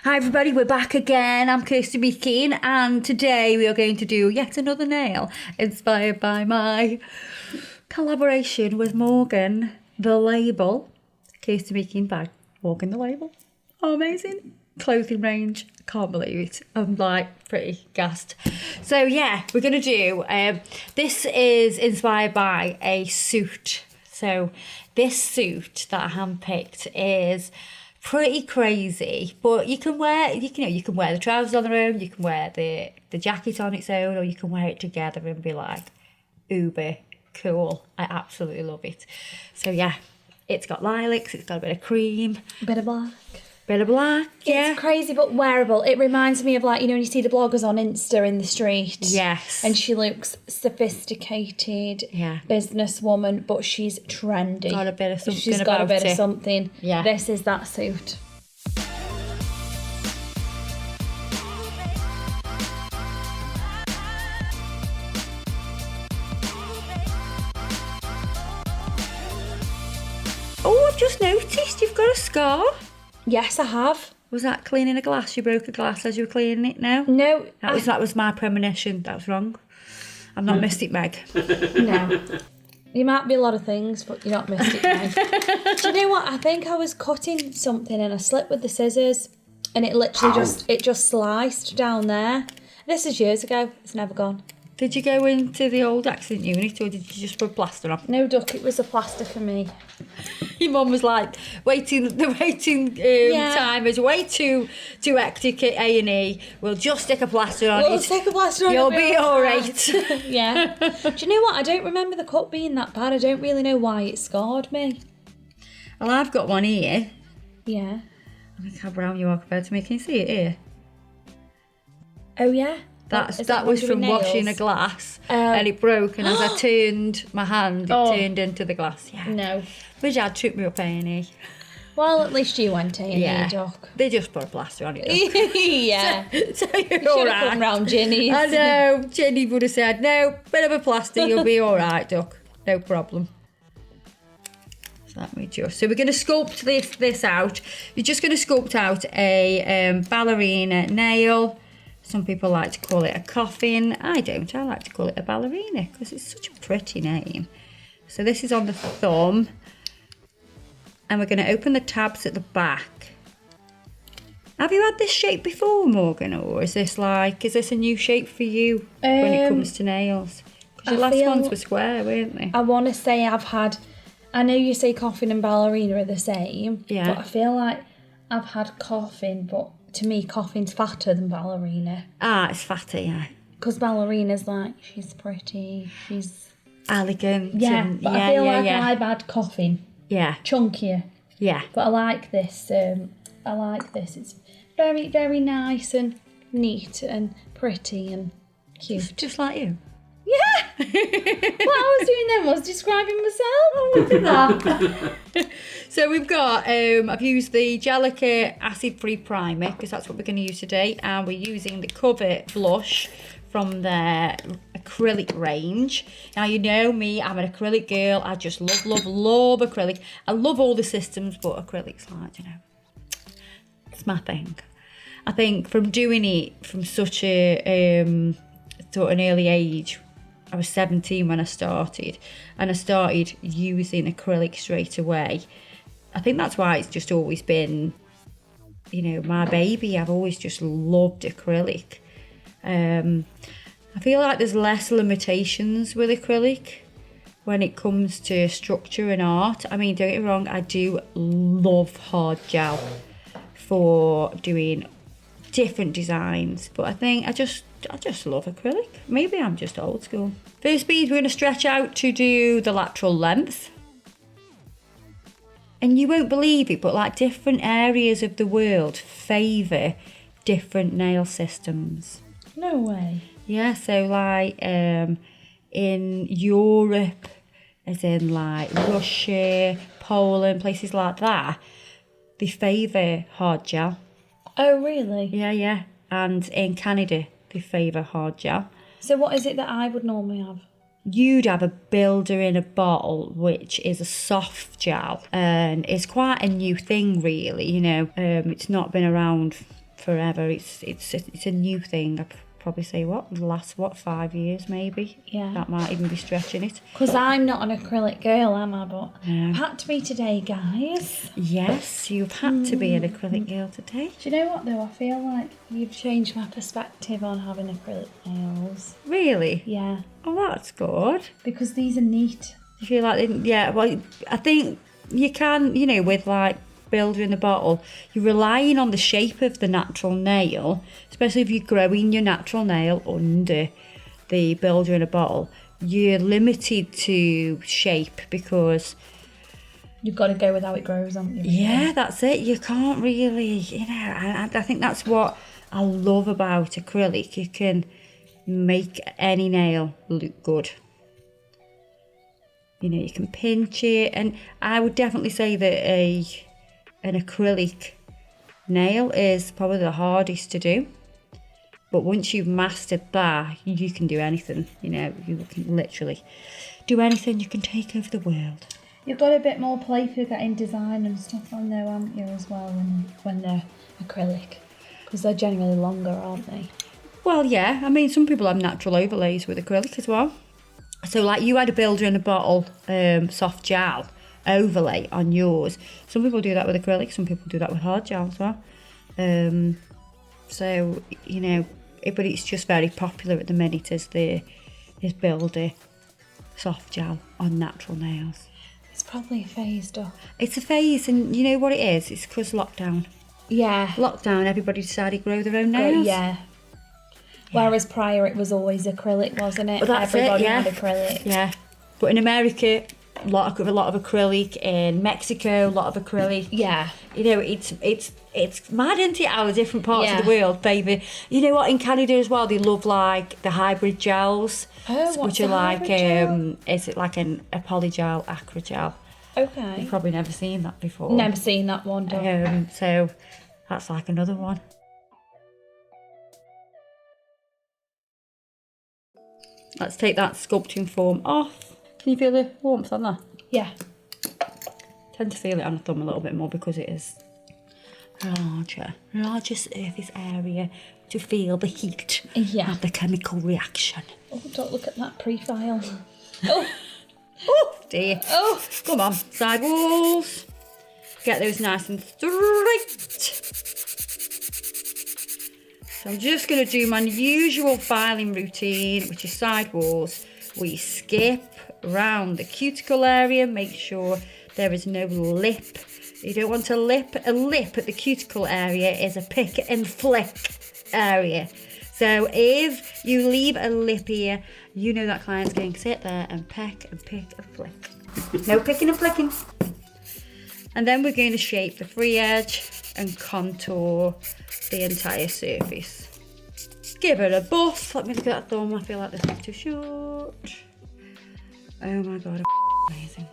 Hi everybody, we're back again. I'm Kirsty Meakin and today we are going to do yet another nail inspired by my collaboration with Morgan, the label. Kirsty Meakin by Morgan, the label. Oh, amazing. Clothing range. Can't believe it. I'm like pretty gassed. So yeah, we're going to do, this is inspired by a suit. So this suit that I handpicked is pretty crazy, but you can wear the trousers on their own, you can wear the jacket on its own, or you can wear it together and be like uber cool. I absolutely love it. So yeah, it's got lilacs, it's got a bit of cream, Bit of black. Yeah, It's crazy but wearable. It reminds me of, like, you know, when you see the bloggers on Insta in the street. Yes. And she looks sophisticated, businesswoman, but she's trendy. Got a bit of something. She's got a bit of something. Yeah. This is that suit. Oh, I've just noticed you've got a scar. Yes, I have. Was that cleaning a glass? You broke a glass as you were cleaning it now? No. That was my premonition. That was wrong. I've not missed it, Meg. No. You might be a lot of things, but you're not missed it, Meg. Do you know what? I think I was cutting something and I slipped with the scissors and it literally just sliced down there. This is years ago. It's never gone. Did you go into the old accident unit or did you just put plaster on? No, duck, it was a plaster for me. Your mum was like, the waiting time is way too hectic at A&E. We'll just stick a plaster on it. We'll stick a plaster on it. You'll be all right. Yeah. Do you know what? I don't remember the cut being that bad. I don't really know why it scarred me. Well, I've got one here. Yeah. Look how brown you are compared to me. Can you see it here? Oh, yeah. That was from washing a glass and it broke, and as I turned my hand, it turned into the glass. Yeah. No. My dad took me up A&E. Well, at least you went A&E, Doc. They just put a plaster on it. Yeah. So you're You all should have right. come round Ginny's. I know. Jenny would have said, no, bit of a plaster, you'll be all right, Duck. No problem. So let me just... So we're going to sculpt this out. You're just going to sculpt out a ballerina nail. Some people like to call it a coffin. I don't. I like to call it a ballerina because it's such a pretty name. So this is on the thumb. And we're going to open the tabs at the back. Have you had this shape before, Morgan? Or is this a new shape for you when it comes to nails? Because your last ones were square, weren't they? I want to say I know you say coffin and ballerina are the same. Yeah. But I feel like I've had coffin, but to me, coffin's fatter than ballerina. Ah, it's fatter, yeah. Because ballerina's like, she's pretty, she's... elegant. Yeah, and, but I feel like I've had coffin. Yeah. Chunkier. Yeah. But I like this. It's very, very nice and neat and pretty and cute. Just like you. Yeah! What I was doing then was describing myself. Oh, look at that. So we've got, I've used the Gelica acid-free primer because that's what we're going to use today, and we're using the Cover blush from their acrylic range. Now, you know me, I'm an acrylic girl. I just love acrylic. I love all the systems, but acrylic's like, you know, it's my thing. I think from doing it from such an early age, I was 17 when I started, and I started using acrylic straight away. I think that's why it's just always been, you know, my baby. I've always just loved acrylic. I feel like there's less limitations with acrylic when it comes to structure and art. I mean, don't get me wrong, I do love hard gel for doing different designs, but I think I just love acrylic. Maybe I'm just old school. First bead, we're going to stretch out to do the lateral length. And you won't believe it, but like different areas of the world favour different nail systems. No way. Yeah, so like in Europe, as in like Russia, Poland, places like that, they favour hard gel. Oh, really? Yeah. And in Canada, they favour hard gel. So what is it that I would normally have? You'd have a builder in a bottle, which is a soft gel, and it's quite a new thing, really. You know, it's not been around forever. It's a new thing. I'd probably say the last 5 years maybe. Yeah. That might even be stretching it. Because I'm not an acrylic girl, am I? But No. I've had to be today, guys. Yes, you've had to be an acrylic girl today. Do you know what though? I feel like you've changed my perspective on having acrylic nails. Really? Yeah. Oh, that's good. Because these are neat. You feel like, yeah, well, I think you can, with like builder in the bottle, you're relying on the shape of the natural nail, especially if you're growing your natural nail under the builder in a bottle. You're limited to shape because you've got to go with how it grows, haven't you? Yeah, that's it. You can't really, I think that's what I love about acrylic. You can make any nail look good. You can pinch it, and I would definitely say that an acrylic nail is probably the hardest to do. But once you've mastered that, you can do anything. You can literally do anything. You can take over the world. You've got a bit more play for getting design and stuff on there, haven't you, as well, when they're acrylic? Because they're generally longer, aren't they? Well, yeah. I mean, some people have natural overlays with acrylic as well. So, like, you had a builder in a bottle soft gel overlay on yours. Some people do that with acrylic. Some people do that with hard gel as well. So, but it's just very popular at the minute as this builder soft gel on natural nails. It's probably a phase, though. It's a phase, and you know what it is? It's because lockdown. Yeah. Lockdown, everybody decided to grow their own nails. Yeah. Whereas prior it was always acrylic, wasn't it? Well, that's Everybody it, yeah. had acrylic. Yeah. But in America, a lot of acrylic. In Mexico, a lot of acrylic. Yeah. It's mad, isn't it, how different parts of the world favour. You know what, in Canada as well, they love like the hybrid gels. Oh, what's which are a like hybrid gel? Is it like a polygel, acrogel? Okay. You've probably never seen that before. Never seen that one, though. So that's like another one. Let's take that sculpting foam off. Can you feel the warmth on that? Yeah. Tend to feel it on the thumb a little bit more because it is larger surface area to feel the heat of the chemical reaction. Oh, don't look at that pre-file. Oh. Oh dear. Oh. Come on, side walls. Get those nice and straight. So I'm just going to do my usual filing routine, which is side walls. We skip around the cuticle area, make sure there is no lip. You don't want a lip. A lip at the cuticle area is a pick and flick area. So if you leave a lip here, you know that client's going to sit there and peck and pick and flick. No picking and flicking. And then we're going to shape the free edge and contour the entire surface. Give it a buff. Let me look at that thumb. I feel like this is too short. Oh my god, amazing.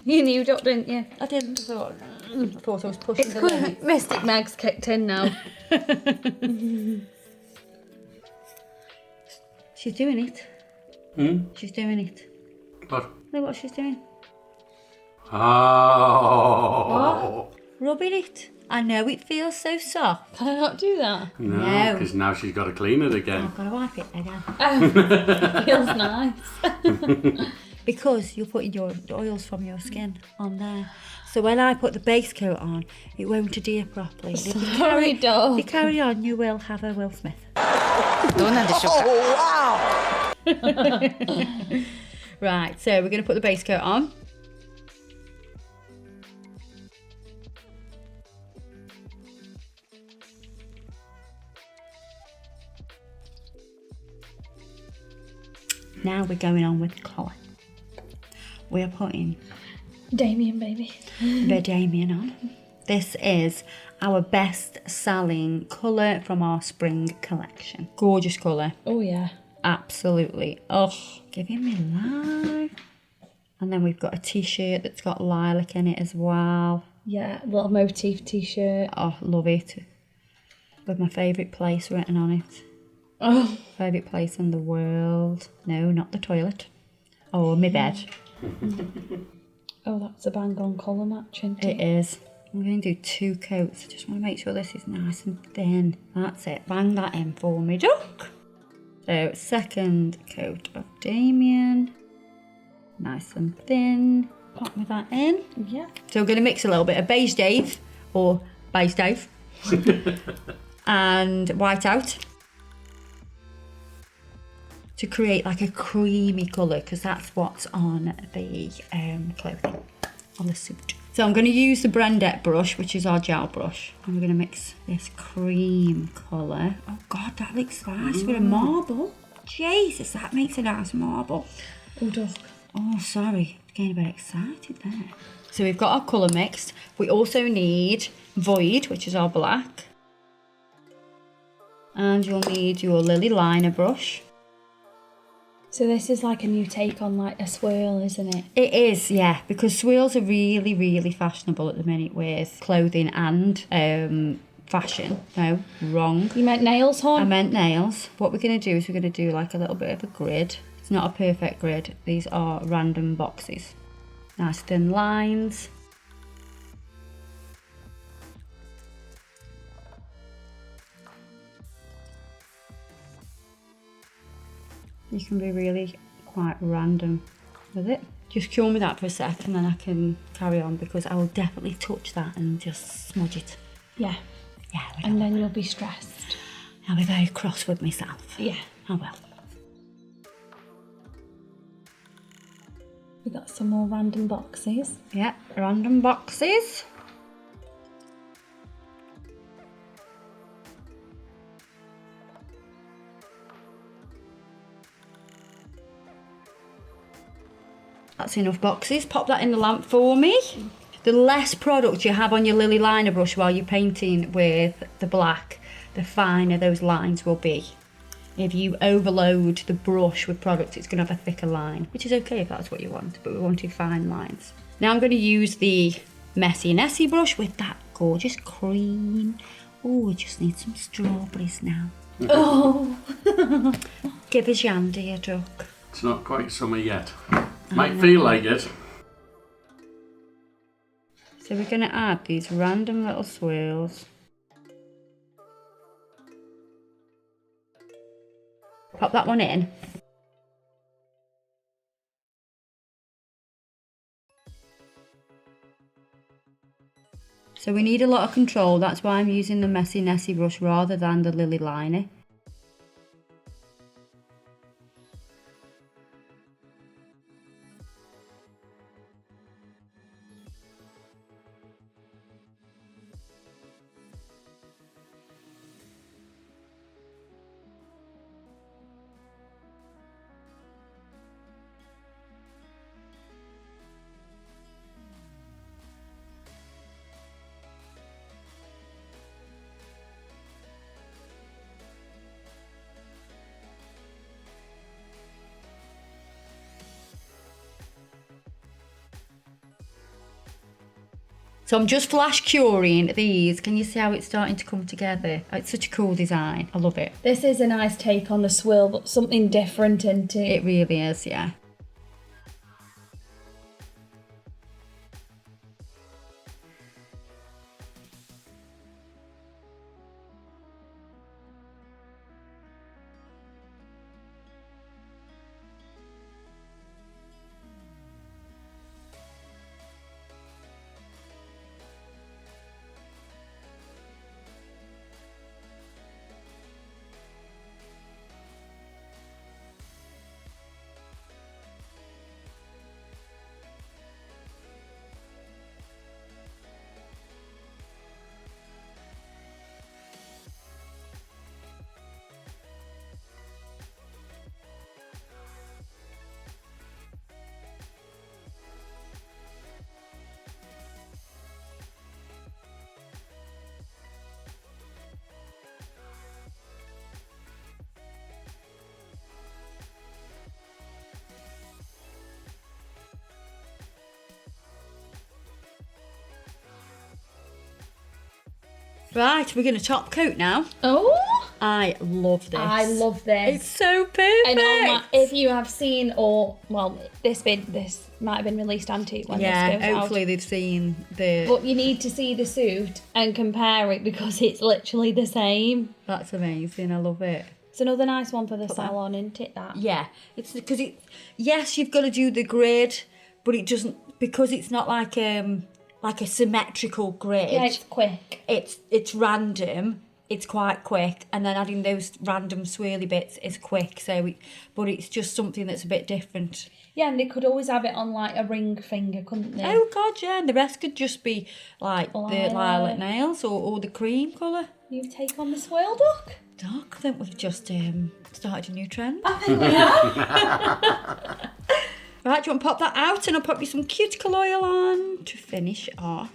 You knew that, didn't you? I didn't. I thought I was pushing the limit. Mystic Meg's kicked in now. She's doing it. She's doing it. What? Look what she's doing. Oh. What? Rubbing it. I know it feels so soft. Can I not do that? No, because now she's got to clean it again. I've got to wipe it again. Oh, feels nice. Because you're putting the oils from your skin on there. So when I put the base coat on, it won't adhere properly. Sorry, dog. If you carry on, you will have a Will Smith. Oh, wow! Right, so we're going to put the base coat on. Now we're going on with colour. We are putting Damian, baby. the Damian on. This is our best selling colour from our spring collection. Gorgeous colour. Oh, yeah. Absolutely. Oh, giving me life. And then we've got a t-shirt that's got lilac in it as well. Yeah, little motif t-shirt. Oh, love it. With my favourite place written on it. Oh. Favourite place in the world. No, not the toilet. Oh, my bed. Oh, that's a bang on colour match, isn't It is. I'm going to do 2 coats. I just want to make sure this is nice and thin. That's it. Bang that in for me, duck. So, second coat of Damian. Nice and thin. Pop me that in. Yeah. So we're going to mix a little bit of beige Dave, or beige Dave, and white out to create like a creamy colour, because that's what's on the clothing, on the suit. So I'm going to use the Brendette brush, which is our gel brush, and we're going to mix this cream colour. Oh God, that looks nice with a marble. Jesus, that makes a nice marble. Oh, duck. Oh, sorry, getting a bit excited there. So we've got our colour mixed. We also need Void, which is our black. And you'll need your Lily liner brush. So this is like a new take on like a swirl, isn't it? It is, yeah, because swirls are really, really fashionable at the minute with clothing and fashion. No, wrong. You meant nails, hon? I meant nails. What we're going to do is we're going to do like a little bit of a grid. It's not a perfect grid. These are random boxes. Nice thin lines. You can be really quite random with it. Just cure me that for a sec and then I can carry on, because I will definitely touch that and just smudge it. Yeah. Yeah, And then you'll be stressed. I'll be very cross with myself. Yeah. I will. We got some more random boxes. Yeah, random boxes. That's enough boxes. Pop that in the lamp for me. The less product you have on your Lily liner brush while you're painting with the black, the finer those lines will be. If you overload the brush with product, it's going to have a thicker line, which is okay if that's what you want, but we want fine lines. Now I'm going to use the Messy Nessie brush with that gorgeous cream. Oh, we just need some strawberries now. Oh. Give us yam, dear duck. It's not quite summer yet. Might feel like it. So we're going to add these random little swirls. Pop that one in. So we need a lot of control, that's why I'm using the Messy Nessie brush rather than the Lily liner. So I'm just flash curing these. Can you see how it's starting to come together? It's such a cool design. I love it. This is a nice take on the swirl, but something different into It really is, yeah. Right, we're going to top coat now. Oh! I love this. I love this. It's so perfect. And if you have seen, this might have been released antique when this goes out. Hopefully they've seen the... But you need to see the suit and compare it because it's literally the same. That's amazing. I love it. It's another nice one for the salon, isn't it, that? Yeah. It's because yes, you've got to do the grid, but it doesn't, because it's not like a symmetrical grid. Yeah, it's quick. It's random. It's quite quick, and then adding those random swirly bits is quick. But it's just something that's a bit different. Yeah, and they could always have it on like a ring finger, couldn't they? Oh God, yeah, and the rest could just be like the lilac nails or the cream colour. You take on the swirl duck. Doc, I think we've just started a new trend. I think we have. Right, do you want to pop that out, and I'll pop you some cuticle oil on to finish off.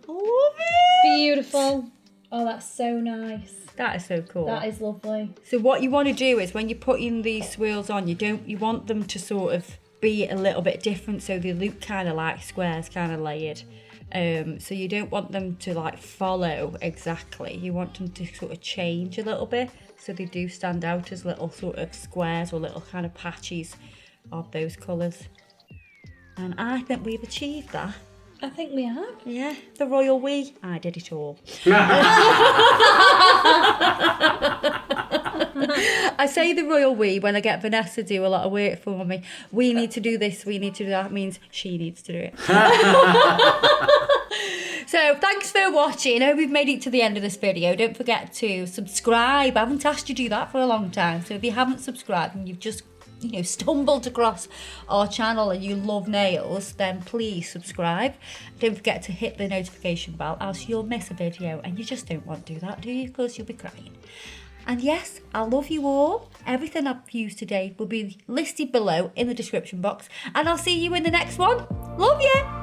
Love it! Beautiful. Oh, that's so nice. That is so cool. That is lovely. So what you want to do is when you're putting these swirls on, you want them to sort of be a little bit different, so they look kind of like squares, kind of layered. So you don't want them to like follow exactly. You want them to sort of change a little bit, so they do stand out as little sort of squares or little kind of patches of those colours. And I think we've achieved that. I think we have. Yeah, the royal we. I did it all. I say the royal we when I get Vanessa to do a lot of work for me. We need to do this, we need to do that. It means she needs to do it. So thanks for watching. I hope you've made it to the end of this video. Don't forget to subscribe. I haven't asked you to do that for a long time. So if you haven't subscribed and you've just stumbled across our channel and you love nails, then please subscribe. Don't forget to hit the notification bell, else you'll miss a video, and you just don't want to do that, do you? Because you'll be crying. And yes, I love you all. Everything I've used today will be listed below in the description box, and I'll see you in the next one. Love you.